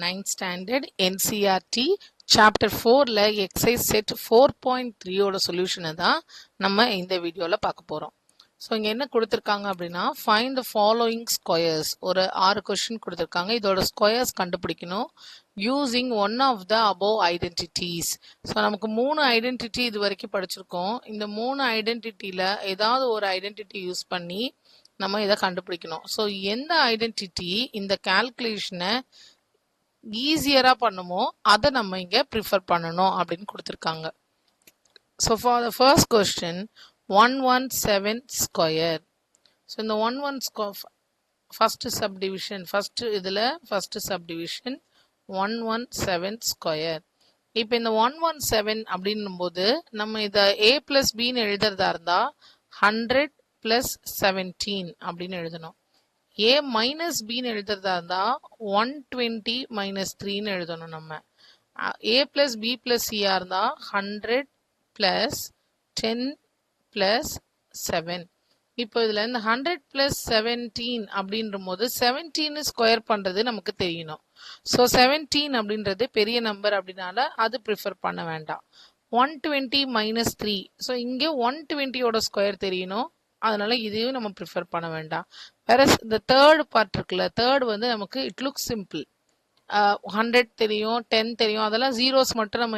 9th standard NCERT chapter 4ல exercise set 4.3 ஓட சொல்யூஷனை தான் நம்ம இந்த வீடியோல பார்க்க போறோம். ஸோ இங்க என்ன கொடுத்துருக்காங்க அப்படின்னா find the following squares. ஒரு 6 கொஸ்டின் கொடுத்துருக்காங்க. இதோட ஸ்கொயர்ஸ் கண்டுபிடிக்கணும் using one of the above identities. So நமக்கு 3 ஐடென்டிட்டி இது வரைக்கும் படிச்சிருக்கோம். இந்த 3 ஐடென்டிட்டியில ஏதாவது ஒரு ஐடென்டிட்டி யூஸ் பண்ணி நம்ம இதை கண்டுபிடிக்கணும். ஸோ எந்த ஐடென்டிட்டி இந்த கால்குலேஷனை ஈஸியரா பண்ணுமோ அதை நம்ம இங்க ப்ரிஃபர் பண்ணணும் அப்படின்னு கொடுத்துருக்காங்க. So for the first question 117 square. So இந்த 11 first subdivision first subdivision 117 square. இப்போ இந்த 117 அப்படின்னும் போது நம்ம இதை a பிளஸ் பின்னு எழுதுறதா இருந்தா 100 பிளஸ் 17 அப்படின்னு எழுதணும். a மைனஸ் பின்னு எழுதுறதா இருந்தா 120 மைனஸ் 3ன்னு எழுதணும். நம்ம a பிளஸ் பி பிளஸ் சியா இருந்தா 100 பிளஸ் 10 பிளஸ் 7. இப்போ இதுல இந்த 100 பிளஸ் 17 அப்படின்ற போது 17 ஸ்கொயர் பண்றது நமக்கு தெரியணும். ஸோ 17 அப்படின்றது பெரிய நம்பர் அப்படின்னால அது ப்ரிஃபர் பண்ண வேண்டாம். 120 மைனஸ் 3. ஸோ இங்கே 120யோட ஸ்கொயர் தெரியணும். அதனால இதையும் நம்ம ப்ரிஃபர் பண்ண வேண்டாம். வேற இந்த தேர்ட் பார்ட் இருக்குல்ல, தேர்ட் வந்து நமக்கு இட் லுக் சிம்பிள். 100 தெரியும், 10 தெரியும், அதெல்லாம் ஜீரோஸ் மட்டும் நம்ம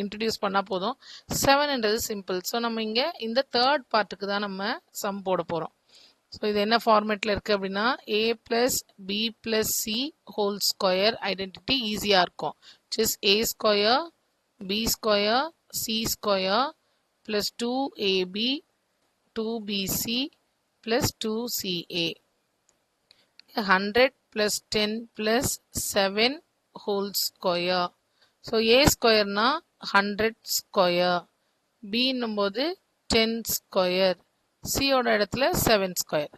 இன்ட்ரடியூஸ் பண்ணா போதும். 7ன்றது சிம்பிள். ஸோ நம்ம இங்க இந்த தேர்ட் பார்ட்டுக்கு தான் நம்ம சம் போட போறோம். ஸோ இது என்ன ஃபார்மேட்ல இருக்கு அப்படின்னா a plus B plus C whole square identity ஈஸியா இருக்கும். Just a square B square C square plus 2ab 2bc plus 2ca. 100 plus 10 plus 7 whole square. So a square na 100 square. b நும்போது 10 square. c ஓட இடத்துல 7 square.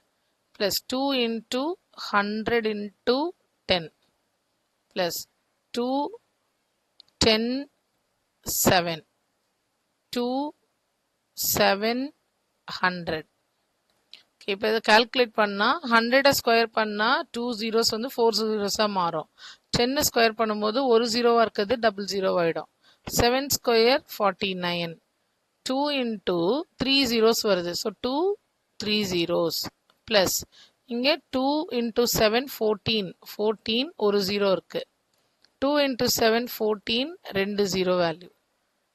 Plus 2 into 100 into 10. Plus 2 10 7. 2 7 100. இப்போ இதை calculate பண்ணா 100 square பண்ணா 2 zeros வந்து 4 ஜீரோஸா மாறும். 10 square பண்ணும்போது ஒரு ஜீரோவா இருக்கிறது டபுள் ஜீரோ ஆயிடும். 7 ஸ்கொயர் 49. 2 இன்டூ 3 ஜீரோஸ் வருது. ஸோ 2 3 ஜீரோஸ் பிளஸ் இங்கே 2 இன்டூ 7 14. 14 ஒரு ஜீரோ இருக்கு. 2 இன்டூ 7 14 ரெண்டு ஜீரோ வேல்யூ.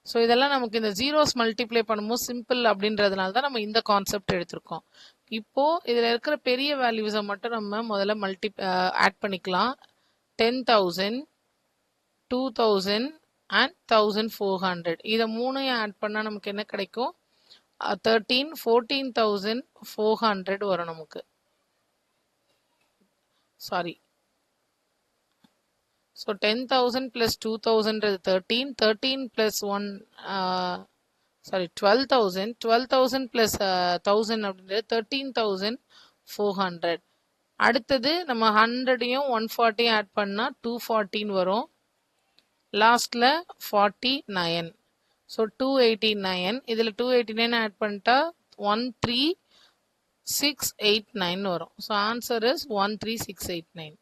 ஸோ இதெல்லாம் நமக்கு இந்த ஜீரோஸ் மல்டிப்ளை பண்ணும்போது சிம்பிள் அப்படின்றதுனால தான் நம்ம இந்த கான்செப்ட் எடுத்திருக்கோம். இப்போ இதில் இருக்கிற பெரிய வேல்யூஸை மட்டும் நம்ம முதல்ல ஆட் பண்ணிக்கலாம். 10,000 2,000 அண்ட் 1,400. இதை மூணையும் ஆட் பண்ணால் நமக்கு என்ன கிடைக்கும்? 14,400 வரும் நமக்கு. Sorry, so 10,000 plus 2,000 is 13. 13 plus 1, sorry, 12,000. 12,000 plus 1,000 அப்படின்றது 13,400. அடுத்தது நம்ம 100யும் 140 ஆட் பண்ணா 214 வரும். லாஸ்ட்ல 49. ஸோ 289. இதுல 289 ஆட் பண்ணிட்டா 13689 வரும். So answer is 13689.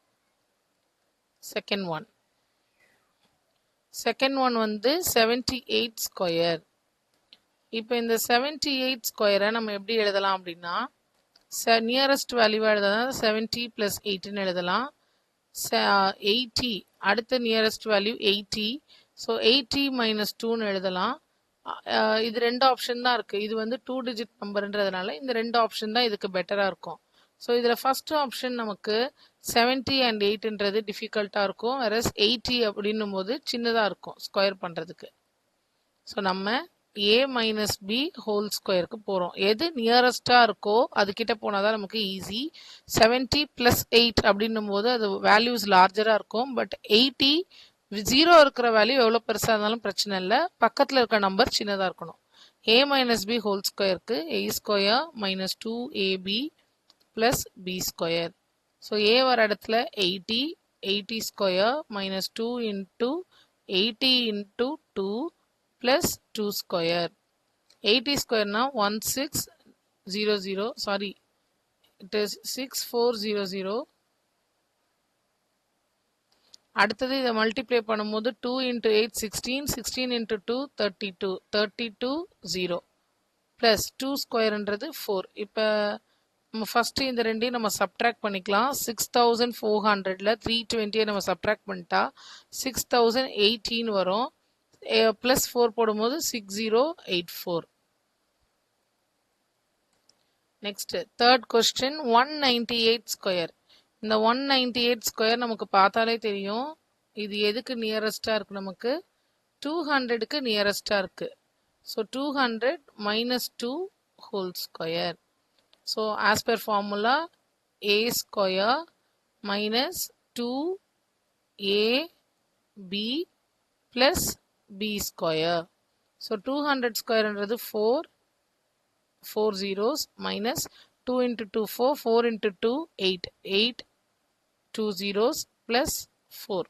Second one வந்து 78 ஸ்கொயர். இப்போ இந்த 78 ஸ்கொயரை நம்ம எப்படி எழுதலாம் அப்படின்னா நியரஸ்ட் வேல்யூவா எழுதலாம். 70 பிளஸ் 8ன்னு எழுதலாம். 80 அடுத்த நியரஸ்ட் வேல்யூ 80. ஸோ 80 மைனஸ் 2ன்னு எழுதலாம். இது ரெண்டு ஆப்ஷன் தான் இருக்கு. இது வந்து 2 டிஜிட் நம்பர்ன்றதுனால இந்த ரெண்டு ஆப்ஷன் தான் இதுக்கு பெட்டரா இருக்கும். ஸோ இதில் ஃபர்ஸ்ட் ஆப்ஷன் நமக்கு 70 அண்ட் 8ன்றது டிஃபிகல்ட்டாக இருக்கும். வேறஸ் 80 அப்படின்னும் போது சின்னதாக இருக்கும் ஸ்கொயர் பண்ணுறதுக்கு. ஸோ நம்ம a மைனஸ் பி ஹோல் ஸ்கொயருக்கு போகிறோம். எது நியரஸ்டாக இருக்கோ அதுக்கிட்ட போனால் தான் நமக்கு ஈஸி. 70 ப்ளஸ் 8 அப்படின்னும் போது அது வேல்யூஸ் லார்ஜராக இருக்கும். பட் 80 ஜீரோ இருக்கிற வேல்யூ எவ்வளோ பெருசாக இருந்தாலும் பிரச்சனை இல்லை, பக்கத்தில் இருக்க நம்பர் சின்னதாக இருக்கணும். a மைனஸ் பி ஹோல் ஸ்கொயருக்கு a square minus 2ab plus b square. So a வர இடத்துல 80. 80 square minus 2 into 80 into 2 plus 2 square. 80 square now 1600. Sorry, it is 6400 அடுத்தது இதை மல்டிப்ளை பண்ணும்போது 2 into 8 16, 16 into 2 32, 32 0 ப்ளஸ் 2 ஸ்கொயர்ன்றது 4. இப்போ நம்ம ஃபஸ்ட்டு இந்த ரெண்டையும் நம்ம சப்ட்ராக்ட் பண்ணிக்கலாம். 6400ல் 320 நம்ம சப்ட்ராக்ட் பண்ணிட்டா 6018 வரும். ப்ளஸ் 4 போடும்போது 6084. Next third question 198 square. இந்த 198 ஸ்கொயர் நமக்கு பார்த்தாலே தெரியும் இது எதுக்கு நியரஸ்டாக இருக்குது, நமக்கு 200க்கு நியரஸ்டாக இருக்குது. So 200 minus 2 whole square. So as per formula a square minus 2ab plus b square. So 200 ஸ்கொயர்ன்றது 4 zeros minus 2 into 2 4, 4 into 2 8, 2 zeros plus 4.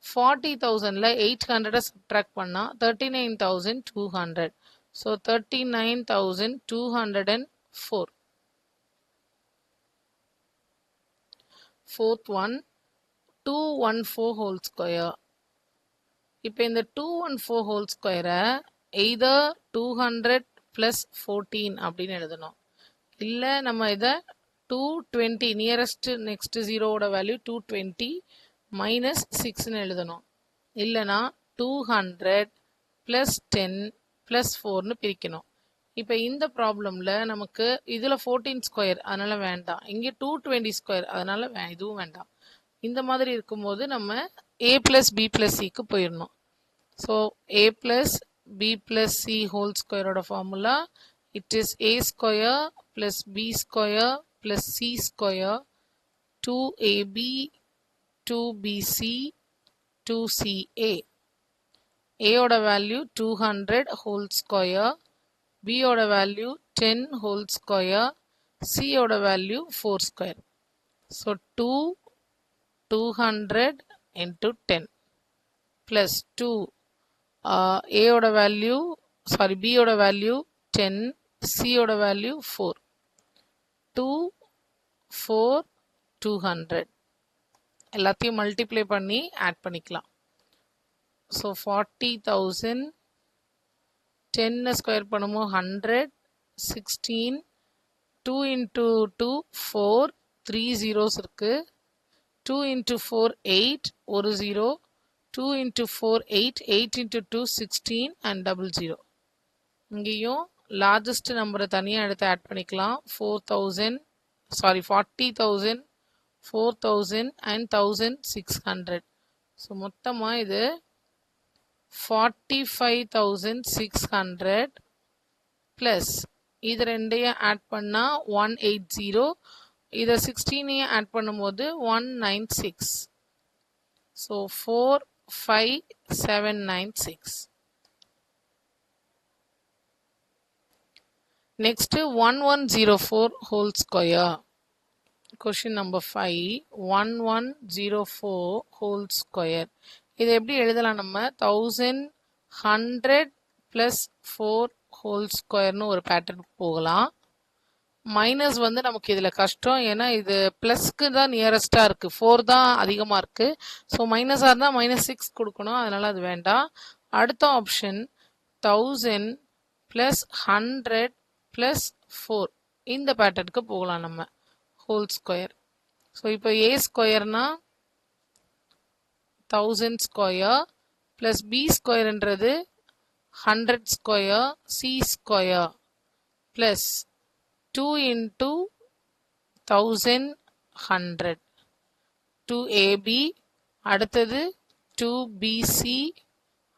40,000ல 800 subtract பண்ணா 39,200. So 39,204. Fourth one 214 whole square. இப்போ இந்த 214 whole square either 200 plus 14 அப்படின்னு எழுதணும். இல்லை நம்ம இதை 220 nearest next ஜீரோவோட value 220 minus 6ன்னு எழுதணும். இல்லைனா 200 plus 10 plus 4ன்னு பிரிக்கணும். இப்போ இந்த ப்ராப்ளமில் நமக்கு இதில் 14 ஸ்கொயர் அதனால் வேண்டாம், இங்கே 220 ஸ்கொயர் அதனால் இதுவும் வேண்டாம். இந்த மாதிரி இருக்கும்போது நம்ம a plus b plus cக்கு போயிடணும். So a plus b plus c whole ஸ்கொயரோட formula it is a square plus b square plus c square 2ab 2bc 2ca. a ஓட வேல்யூ 200 whole square, b ஓட வேல்யூ 10 whole square, c ஓட value 4 square. So 200 into 10 plus 2 a ஓட value b ஓட value 10, c ஓட value 4, 2 4 200 எல்லாத்தையும் multiply பண்ணி add பண்ணிக்கலாம். So 40,000 10 square பண்ணும்போது 100 16 2 into 2 4 3 zeros இருக்கு. 2 into 4 8 ஒரு 0, 2 into 4 8, 8 into 2 16 and double 0. இங்கேயும் லார்ஜஸ்ட் நம்பரை தனியாக எடுத்து ஆட் பண்ணிக்கலாம். 40,000 4,000 and 1,600. ஸோ மொத்தமாக இது 45,600 ப்ளஸ் இது ரெண்டையும் ஆட் பண்ணால் 180, இதை 16ஐயும் ஆட் பண்ணும்போது 196. So 45796. Next 1104 whole square. Question number 5 1104 whole square. இது எப்படி எழுதலாம், நம்ம 1100 plus 4 whole squareனு ஒரு பேட்டர்ன் போகலாம். மைனஸ் வந்து நமக்கு இதில் கஷ்டம், ஏன்னா இது ப்ளஸ்க்கு தான் நியரஸ்டாக இருக்குது, 4 தான் அதிகமாக இருக்குது. ஸோ மைனஸாக இருந்தால் -6 கொடுக்கணும், அதனால் அது வேண்டாம். அடுத்த ஆப்ஷன் 1000 plus 100 plus 4 இந்த பேட்டர்னுக்கு போகலாம் நம்ம ஹோல் ஸ்கொயர். ஸோ இப்போ a ஸ்கொயர்னா 1000 square plus b ஸ்கொயர்ன்றது 100 square, c square plus 2 into 1100 2ab, அடுத்தது 2bc,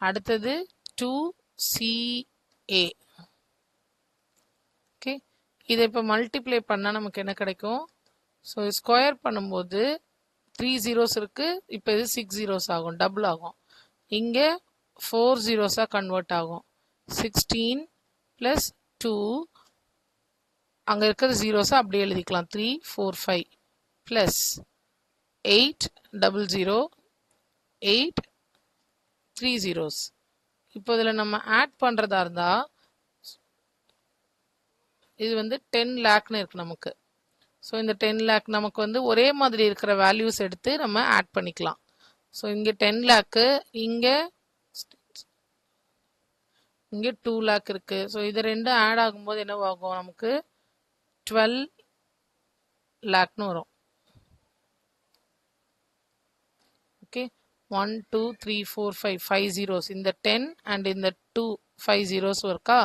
அடுத்தது 2ca. ஓகே, இதை இப்போ மல்டிப்ளை பண்ணால் நமக்கு என்ன கிடைக்கும்? ஸோ ஸ்கொயர் பண்ணும்போது 3 zeros இருக்குது, இப்போ இது 6 zeros ஆகும், டபுள் ஆகும். இங்கே 4 zeros-ஆக கன்வெர்ட் ஆகும். 16 + 2 அங்கே இருக்கிற ஜீரோஸை அப்படியே எழுதிக்கலாம். 3 4 5 ப்ளஸ் 8 00 8 3 zeros. இப்போ இதில் நம்ம ஆட் பண்ணுறதா இருந்தால் இது வந்து 10 lakhன்னு இருக்குது நமக்கு. ஸோ இந்த 10 lakh நமக்கு வந்து ஒரே மாதிரி இருக்கிற வேல்யூஸ் எடுத்து நம்ம ஆட் பண்ணிக்கலாம். ஸோ இங்கே 10 லேக்கு, இங்கே 2 லேக் இருக்கு. ஸோ இது ரெண்டும் ஆட் ஆகும்போது என்னவாகும், நமக்கு 12 லேக்னு வரும். Okay, 1 2 3 4 5 zeros. இந்த 10 அண்ட் இந்த 2 5 zeros இருக்கா,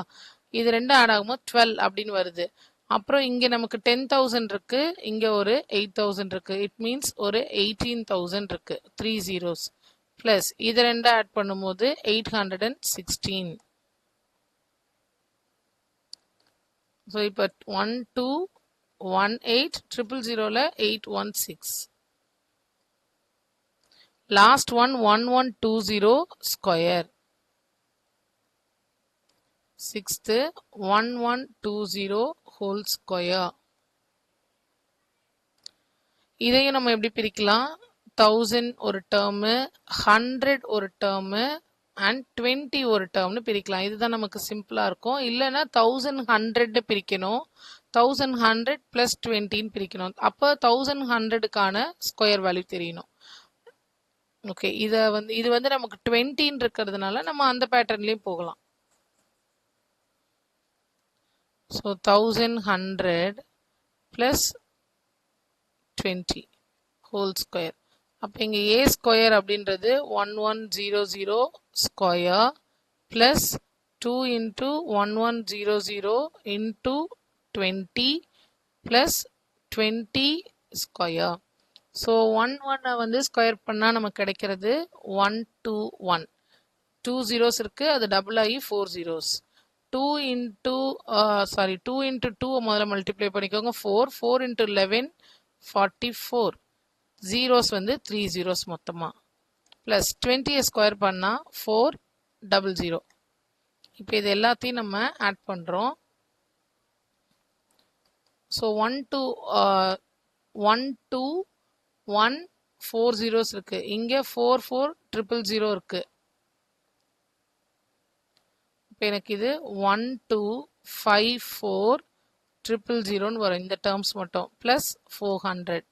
இது ரெண்டும் ஆட் ஆகும்போது 12 அப்படின்னு வருது. அப்புறம் இங்க நமக்கு 10,000 இருக்கு, இங்க ஒரு 8,000 இருக்கு. இட் மீன்ஸ் ஒரு 18,000 இருக்கு, 3 zeros. பிளஸ் இது ரெண்டும் ஆட் பண்ணும்போது 816. ஸோ இப்போ 1 2 1 8 000ல 816. Last one 1120 square. Sixth 1120 whole square. இதையும் நம்ம எப்படி பிரிக்கலாம், 1000 ஒரு டேர்மு, 100 ஒரு டேர்மு அண்ட் 20 ஒரு டேர்ம்னு பிரிக்கலாம். இதுதான் நமக்கு சிம்பிளா இருக்கும். இல்லைன்னா 1100 பிரிக்கணும், 1100 பிளஸ் 20 பிரிக்கணும். அப்போ 1100க்கான ஸ்கொயர் வேல்யூ தெரியணும். ஓகே, இது வந்து நமக்கு 20 இருக்கிறதுனால நம்ம அந்த பேட்டர்ன்லயும் போகலாம். So 1100 plus 20 whole square. அப்போ இங்கே ஏ ஸ்கொயர் அப்படின்றது 1100 square plus 2 into 1100 into 20 plus 20 square. So 11 வந்து ஸ்கொயர் பண்ணால் நமக்கு கிடைக்கிறது 121. 2 zeros இருக்கு, அது டபுள் ஆகி 4 zeros. 2 இன்ட்டு 2 முதல்ல மல்டிப்ளை பண்ணிக்கோங்க, 4 இன்ட்டு 11 44. ஜீரோஸ் வந்து 3 zeros மொத்தமா. பிளஸ் 20 ஸ்கொயர் பண்ணா 400. இப்போ இது எல்லாத்தையும் நம்ம ஆட் பண்றோம். ஸோ 1 2 1 4 zeros இருக்கு, இங்க 4 4 000 இருக்கு. இப்போ எனக்கு இது 1 2 5 4 000 வரும் இந்த டேர்ம்ஸ் மட்டும். பிளஸ் 400.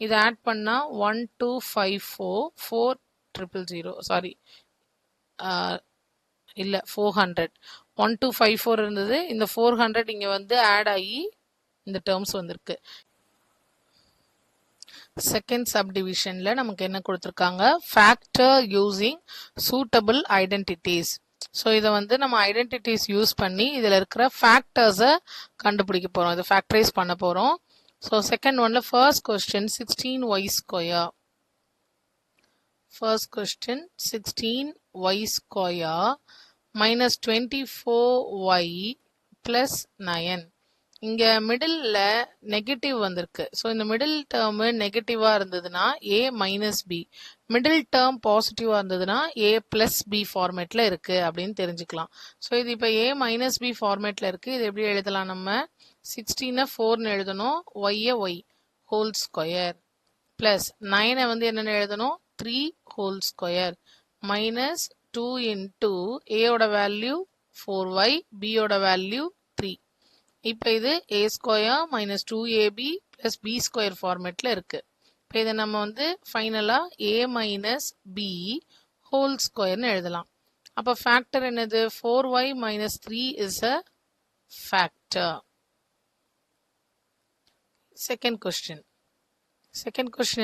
இதை ஆட் பண்ணா 1 2 5 4 4 சாரி இல்ல 400. 1 2 5 4 இருந்தது, இந்த 400 இங்க வந்து ஆட் ஆகி இந்த டேர்ம்ஸ் வந்திருக்கு. செகண்ட் சப்டிவிஷன்ல நமக்கு என்ன கொடுத்துருக்காங்க, factor using suitable identities. So இதை வந்து நம்ம ஐடென்டிட்டிஸ் யூஸ் பண்ணி இதில் இருக்கிற ஃபேக்டர்ஸை கண்டுபிடிக்க போகிறோம், இதை ஃபேக்டரைஸ் பண்ண போகிறோம். ஸோ செகண்ட் ஒன்ல first question 16y square. First question 16y square minus 24y plus 9. இங்க மிடில்ல நெகட்டிவ் வந்திருக்கு. ஸோ இந்த மிடில் டேர்ம் நெகட்டிவா இருந்ததுன்னா a minus B, middle term பாசிட்டிவா இருந்ததுன்னா a பிளஸ் பி ஃபார்மேட்ல இருக்கு அப்படின்னு தெரிஞ்சுக்கலாம். ஸோ இது இப்போ a மைனஸ் பி ஃபார்மேட்ல இருக்கு. இது எப்படி எழுதலாம், நம்ம 16 4ன்னு எழுதணும், y ஹோல் ஸ்கொயர் பிளஸ் 9 வந்து என்னன்னு எழுதணும், 3 ஹோல் ஸ்கொயர் மைனஸ் 2 இன்டூ ஏயோட வேல்யூ 4y, பியோட வேல்யூ 3. இப்போ இது a square minus 2ab plus b square ஃபார்மேட்ல இருக்கு. இப்போ இதை நம்ம வந்து ஃபைனலா a மைனஸ் பி ஹோல் ஸ்கொயர்னு எழுதலாம். அப்போ ஃபேக்டர் என்னது, 4y மைனஸ் 3 is a factor. Second question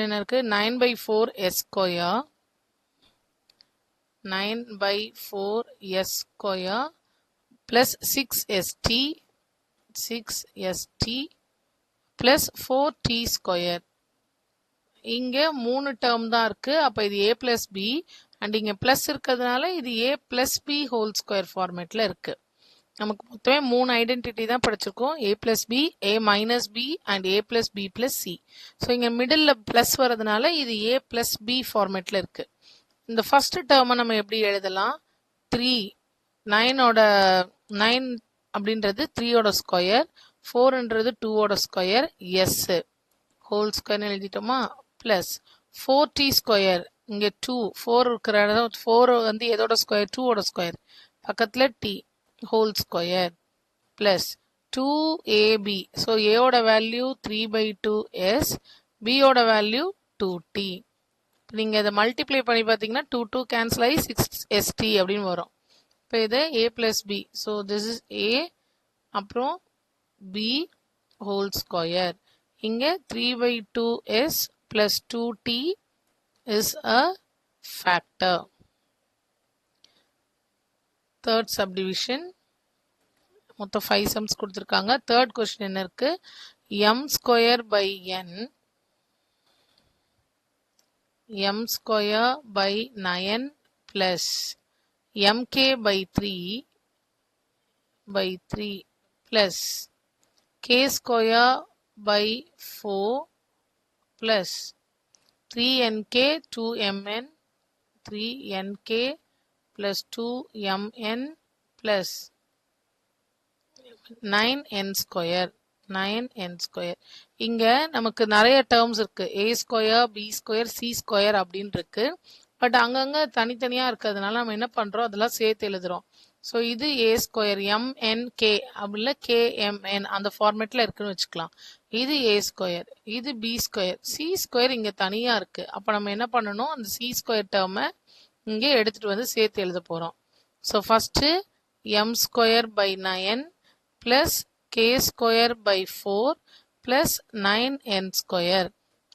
என்ன இருக்கு, 9/4 s square 9/4 s square plus 6st plus 4t square. இங்க 3 டேர்ம் தான் இருக்கு. அப்ப இது a பிளஸ் பி அண்ட் இங்க பிளஸ் இருக்கிறதுனால இது a plus b whole square ஃபார்மேட்ல இருக்கு. நமக்கு மொத்தமே 3 ஐடென்டிட்டி தான் படிச்சிருக்கோம், a plus b, a minus b and a plus B plus c. So இங்க மிடில் பிளஸ் வரதுனால இது a பிளஸ் பி ஃபார்மேட்ல இருக்கு. இந்த ஃபர்ஸ்ட் டேர்மை நம்ம எப்படி எழுதலாம், 3 9 அப்படின்றது 3யோட ஸ்கொயர், 4ன்றது 2வோட ஸ்கொயர், எஸ் ஹோல் ஸ்கொயர் எழுதிட்டோமா, பிளஸ் 4t ஸ்கொயர். இங்க 2 4 இருக்கிற இடம் 4 வந்து எதோட ஸ்கொயர், 2வோட ஸ்கொயர், பக்கத்துல t whole square plus 2ab. So ஏயோட வேல்யூ 3/2s, பியோட வேல்யூ 2t நீங்கள் இதை மல்டிப்ளை பண்ணி பார்த்தீங்கன்னா 2 2 கேன்சல் ஆகி 6st அப்படின்னு வரும். இப்போ இது a plus b. So this is a அப்புறம் b ஹோல் ஸ்கொயர். இங்கே 3/2s plus 2t is a factor. Third subdivision. மொத்தம் 5 sums கொடுத்துருக்காங்க. தேர்ட் கொஸ்டின் என்ன இருக்கு? m square by n, m square by 9 plus mk by 3 plus k square by 4 plus 3nk 2mn 3nk plus 2mn plus 9n square 9n square. இங்க நமக்கு நிறைய terms இருக்கு. a square b square c square அப்படின்னு இருக்கு. But அங்கங்க தனித்தனியா இருக்கிறதுனால நம்ம என்ன பண்றோம், அதெல்லாம் சேர்த்து எழுதுறோம். ஸோ இது a ஸ்கொயர் mnk அப்படில kmn அந்த ஃபார்மேட்ல இருக்குன்னு வச்சுக்கலாம். இது a ஸ்கொயர், இது b ஸ்கொயர், c ஸ்கொயர் இங்க தனியா இருக்கு. அப்ப நம்ம என்ன பண்ணணும், அந்த c ஸ்கொயர் டேர்மை இங்கே எடுத்துட்டு வந்து சேர்த்து எழுத போறோம். So first m square by 9 plus k square by 4 plus 9n square.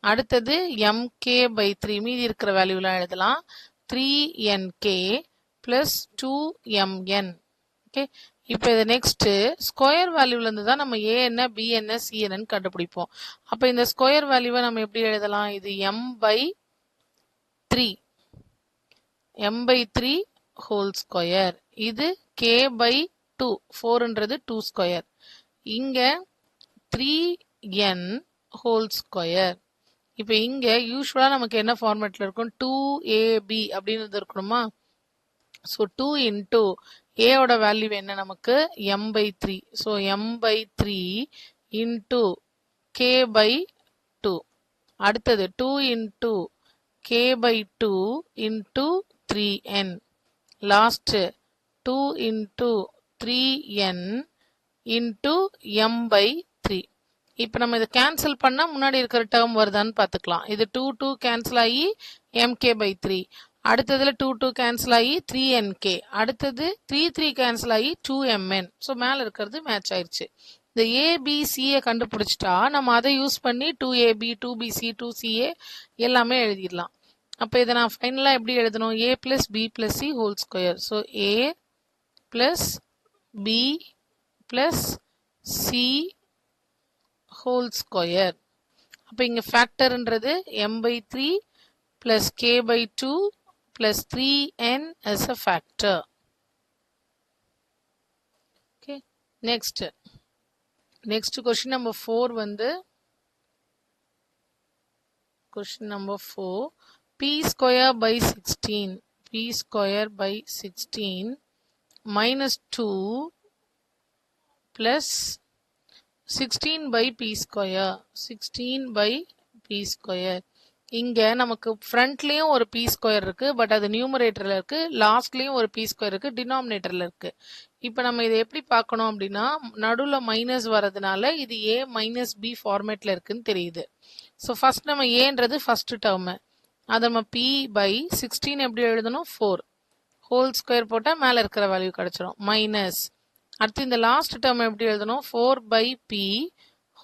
அடுத்தது mk by 3 மீதி இருக்கிற வேல்யூலாம் எழுதலாம். 3nk plus 2mn. ஓகே, இப்போ இது நெக்ஸ்ட் ஸ்கொயர் வேல்யூல இருந்து தான் நம்ம a என்ன b என்ன c என்னன்னு கண்டுபிடிப்போம். அப்போ இந்த ஸ்கொயர் வேல்யூவை நம்ம எப்படி எழுதலாம்? இது m by 3 ஹோல் ஸ்கொயர். இது k by 2 4ன்றது 2 ஸ்கொயர். இங்க 3n ஹோல் ஸ்கொயர். இப்போ இங்க யூஸ்வலா நமக்கு என்ன ஃபார்மேட்ல இருக்கும், 2ab அப்படின்னு இருக்கணுமா? ஸோ 2 இன்டூ ஏயோட வேல்யூ என்ன நமக்கு m by 3. So m by 3 into k by 2. அடுத்தது 2 into k by 2 into 3n. Last 2 into 3n into m by 3. இப்போ நம்ம இதை கேன்சல் பண்ணால் முன்னாடி இருக்கிற டேர்ம் வருதான்னு பார்த்துக்கலாம். இது 2 2 கேன்சல் ஆகி mk by 3. அடுத்ததுல 2 2 கேன்சல் ஆகி 3nk. அடுத்தது 3 3 கேன்சல் ஆகி 2mn. ஸோ மேலே இருக்கிறது மேட்ச் ஆயிடுச்சு. இந்த ஏபிசியை கண்டுபிடிச்சிட்டா நம்ம அதை யூஸ் பண்ணி 2ab 2bc 2ca எல்லாமே எழுதிடலாம். அப்போ இதை நான் ஃபைனலாக எப்படி எழுதணும்? a plus b plus c whole square. So a plus b plus c whole square. அப்போ இங்க ஃபேக்டர்ன்றது m by 3 plus k by 2 plus 3n as a factor. Okay, next question number 4 வந்து question number 4 p square by 16 minus 2 plus 16 by p square. இங்க நமக்கு ஃப்ரண்ட்லயும் ஒரு p square இருக்கு, but அது நியூமரேட்டர்ல இருக்கு. லாஸ்ட்லயும் ஒரு p ஸ்கொயர் இருக்கு, டினாமினேட்டர்ல இருக்கு. இப்போ நம்ம இதை எப்படி பார்க்கணும் அப்படின்னா, நடுவுல மைனஸ் வரதுனால இது a மைனஸ் b ஃபார்மேட்ல இருக்குன்னு தெரியுது. ஸோ ஃபர்ஸ்ட் நம்ம ஏன்றது ஃபர்ஸ்ட் டேர்ம், அதை நம்ம p by 16 எப்படி எழுதணும்? 4 ஹோல் ஸ்கொயர் போட்டால் மேலே இருக்கிற வேல்யூ கிடைச்சிடும். மைனஸ் அடுத்து இந்த லாஸ்ட் டேர்ம் எப்படி எழுதணும்? 4 by p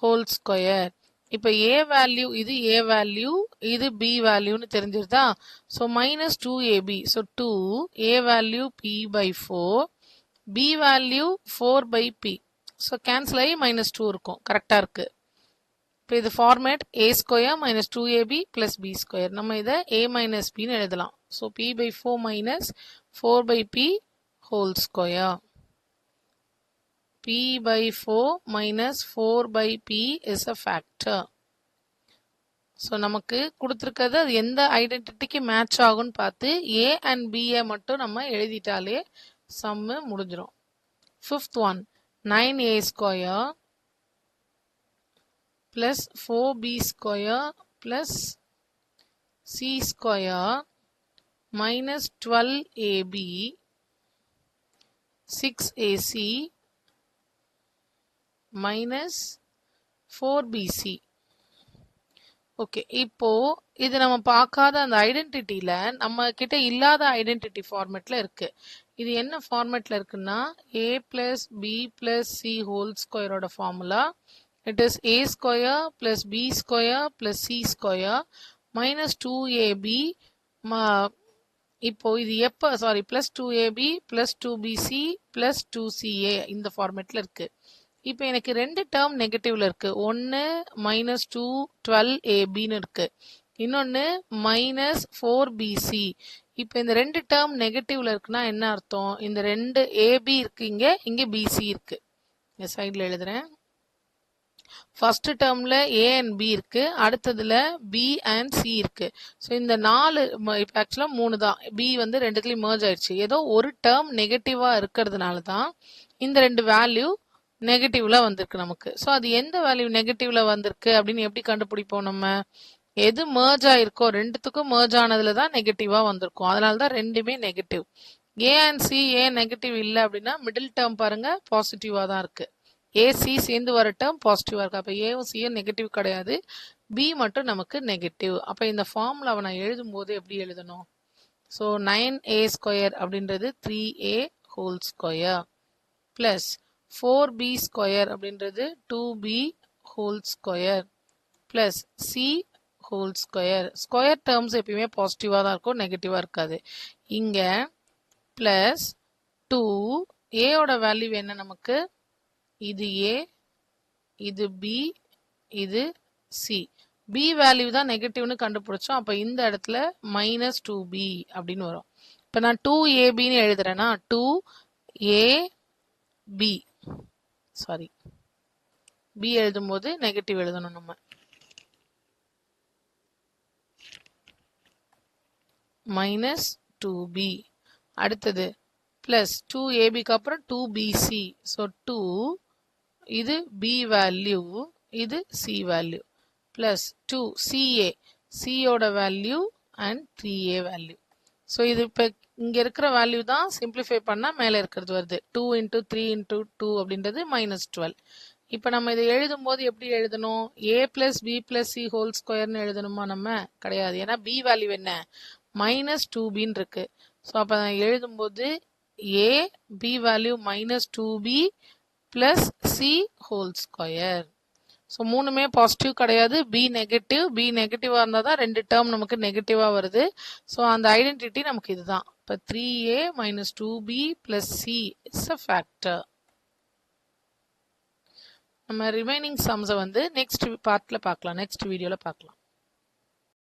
ஹோல் ஸ்கொயர். இப்போ a வேல்யூ இது a வேல்யூ, இது b வேல்யூன்னு தெரிஞ்சிருதா? So minus 2ab. So 2 a value p by 4, b value 4 by p. So cancel ஆகி மைனஸ் 2 இருக்கும். கரெக்டாக இருக்கு. இப்போ இது format a square minus 2ab plus b square. நம்ம இதை a மைனஸ் பின்னு எழுதலாம். So p by 4 minus 4 by p whole square. p by 4 minus 4 by p is a factor. So நமக்கு கொடுத்துருக்கிறது அது எந்த ஐடென்டிட்டிக்கு மேட்ச் ஆகும்னு பார்த்து a and b மட்டும் நம்ம எழுதிட்டாலே சம்மு முடிஞ்சிடும். Fifth one 9a square plus 4b square plus c square minus 12ab 6ac minus 4bc. Okay, இப்போ இது நம்ம பார்க்காத அந்த ஐடென்டிட்டியில நம்ம கிட்ட இல்லாத ஐடென்டிட்டி ஃபார்மேட்ல இருக்கு. இது என்ன ஃபார்மேட்ல இருக்குன்னா a plus b plus c whole ஸ்கொயரோட formula it is a square plus b square plus c square minus 2ab. இப்போ இது எப்போ plus 2ab plus 2bc plus 2ca இந்த ஃபார்மேட்ல இருக்கு. இப்போ எனக்கு ரெண்டு டேர்ம் நெகட்டிவ்ல இருக்கு. ஒன்று -2 12abன்னு இருக்கு, இன்னொன்று -4bc. இப்போ இந்த ரெண்டு டேர்ம் நெகட்டிவ்ல இருக்குன்னா என்ன அர்த்தம்? இந்த ரெண்டு ஏபி இருக்கு, இங்க பிசி இருக்கு. இந்த சைட்ல எழுதுறேன். ஃபர்ஸ்ட் டேர்ம்ல ஏ அண்ட் பி இருக்கு, அடுத்ததுல பி அண்ட் சி இருக்கு. ஸோ இந்த 4 இப்போ ஆக்சுவலாக 3 தான். பி வந்து ரெண்டுத்துலையும் merge ஆயிடுச்சு. ஏதோ ஒரு டேர்ம் நெகட்டிவா இருக்கிறதுனால தான் இந்த ரெண்டு வேல்யூ நெகட்டிவ்ல வந்திருக்கு நமக்கு. ஸோ அது எந்த வேல்யூ நெகட்டிவ்ல வந்திருக்கு அப்படின்னு எப்படி கண்டுபிடிப்போம்? நம்ம எது merge ஆயிருக்கோ ரெண்டுத்துக்கும் merge ஆனதுல தான் நெகட்டிவா வந்திருக்கும். அதனால தான் ரெண்டுமே நெகட்டிவ். ஏ அண்ட் சி ஏன் நெகட்டிவ் இல்லை அப்படின்னா மிடில் டேர்ம் பாருங்க பாசிட்டிவா தான் இருக்கு. ஏசி சேர்ந்து வர டேர்ம் பாசிட்டிவா இருக்கு. அப்போ ஏவும் சியும் நெகட்டிவ் கிடையாது, பி மட்டும் நமக்கு நெகட்டிவ். அப்போ இந்த ஃபார்முலாவை நான் எழுதும் போது எப்படி எழுதணும்? ஸோ 9a ஸ்கொயர் அப்படின்றது 3a whole square plus 4b square அப்படின்றது 2b whole square plus c whole square. Square terms எப்பயுமே பாசிட்டிவாக தான் இருக்கும், நெகட்டிவாக இருக்காது. இங்கே பிளஸ் 2 ஏயோட வேல்யூ என்ன நமக்கு? இது a, இது b, இது c. b வேல்யூ தான் நெகட்டிவ்னு கண்டுபிடிச்சோம். அப்போ இந்த இடத்துல -2b அப்படின்னு வரும். இப்போ நான் 2abன்னு எழுதுறேன்னா 2ab சாரி b எழுதும் போது நெகட்டிவ் எழுதணும் நம்ம. -2b அடுத்தது பிளஸ் 2abக்கு அப்புறம் 2bc. ஸோ 2 இது b வேல்யூ, இது c வேல்யூ பிளஸ் 2ca cயோட value and 3a value. So இது இப்போ இங்க இருக்கிற வேல்யூ தான் சிம்பிளிஃபை பண்ணா மேலே இருக்கிறது வருது. 2 × 3 × 2 அப்படின்றது -12. இப்போ நம்ம இதை எழுதும் போது எப்படி எழுதணும்? a plus b plus c whole ஸ்கொயர்னு எழுதணுமா? நம்ம கிடையாது, ஏன்னா b வேல்யூ என்ன? -2bன்னு இருக்கு. ஸோ அப்போ நான் எழுதும்போது a b value -2b plus c whole square. So மூணுமே பாசிட்டிவ் கிடையாது, பி நெகட்டிவாக இருந்தால் தான் ரெண்டு டேர்ம் நமக்கு நெகட்டிவாக வருது. ஸோ அந்த ஐடென்டிட்டி நமக்கு இதுதான். இப்போ 3a - 2b plus c is a factor. நம்ம ரிமைனிங் சம்ஸை வந்து நெக்ஸ்ட் பார்ட்டில் பார்க்கலாம், நெக்ஸ்ட் வீடியோவில் பார்க்கலாம்.